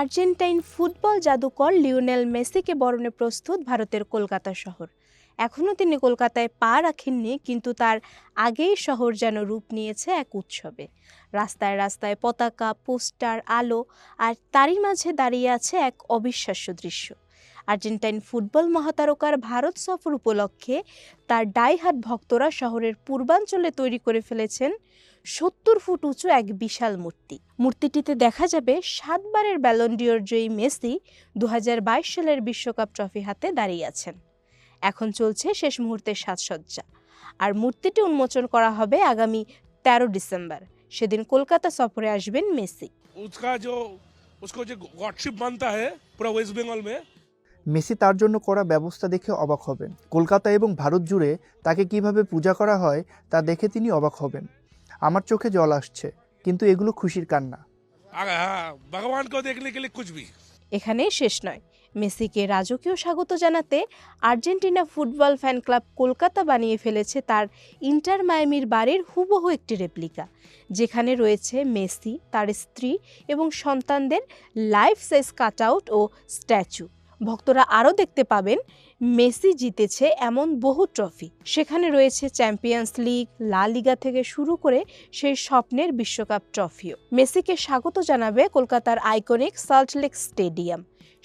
Argentine football জাদুকর Lionel মেসিকে বরণে প্রস্তুত ভারতের কলকাতা শহর। এখনও তিনি কলকাতায় পা রাখেননি, কিন্তু তার আগেই শহর যেন রূপ নিয়েছে এক উৎসবে। রাস্তায় রাস্তায় পতাকা, পোস্টার, আলো, আর তারই মাঝে দাঁড়িয়ে আছে এক অবিশ্বাস্য দৃশ্য। আর্জেন্টাইন ফুটবল মহাতারকার ভারত সফর উপলক্ষে তার ডাইহাট ভক্তরা শহরের পূর্বাঞ্চলে তৈরি করে ফেলেছেন ৭০ ফুট উঁচু এক বিশাল মূর্তিটিতে দেখা যাবে ৭ বারের ব্যালন ডিওর জয়ী মেসি ২০২২ সালের বিশ্বকাপ ট্রফি হাতে দাঁড়িয়ে আছেন। এখন চলছে শেষ মুহূর্তের সাজসজ্জা, আর মূর্তিটি উন্মোচন করা হবে আগামী ১৩ ডিসেম্বর। সেদিন কলকাতা সফরে আসবেন মেসি। মেসি তার জন্য করা ব্যবস্থা দেখে অবাক হবেন। কলকাতা এবং ভারত জুড়ে তাকে কিভাবে পূজা করা হয় তা দেখে তিনি অবাক হবেন। আমার চোখে জল আসছে, কিন্তু এগুলো খুশির কান্না। এখানেই শেষ নয়। মেসিকে রাজকীয় স্বাগত জানাতে Argentina football fan club Kolkata বানিয়ে ফেলেছে তার ইন্টার মায়ামির বাড়ির হুবহু একটি রেপ্লিকা, যেখানে রয়েছে মেসি, তার স্ত্রী এবং সন্তানদের লাইফ সাইজ কাটআউট ও স্ট্যাচু। ভক্তরা আরও দেখতে পাবেন মেসি জিতেছে এমন বহু ট্রফি। সেখানে রয়েছে চ্যাম্পিয়ন্স লিগ, লা লিগা থেকে শুরু করে সেই স্বপ্নের বিশ্বকাপ ট্রফিও। মেসিকে স্বাগত জানাবে কলকাতার আইকনিক সল্টলেক স্টেডিয়াম।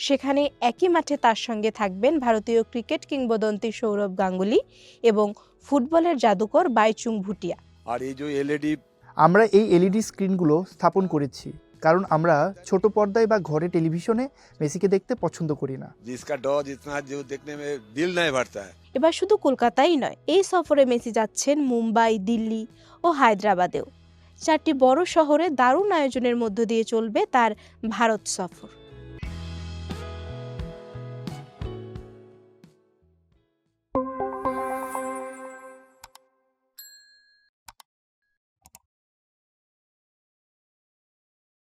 সেখানে একই মাঠে তার সঙ্গে থাকবেন ভারতীয় ক্রিকেট কিংবদন্তি সৌরভ গাঙ্গুলি এবং ফুটবলের জাদুকর বাইচুং ভুটিয়া। আর এই যে এলইডি, আমরা এই এলইডি স্ক্রিনগুলো স্থাপন করেছি কারণ আমরা ছোট পর্দায় বা ঘরে টেলিভিশনে মেসিকে দেখতে পছন্দ করি না। जिसका डॉज इतना जो देखने में दिल नहीं भरता है। এবার শুধু কলকাতাই নয়, এই সফরে মেসি যাচ্ছেন মুম্বাই, দিল্লি ও হায়দ্রাবাদেও। 4টি বড় শহরে দারুণ আয়োজনের মধ্য দিয়ে চলবে তার ভারত সফর।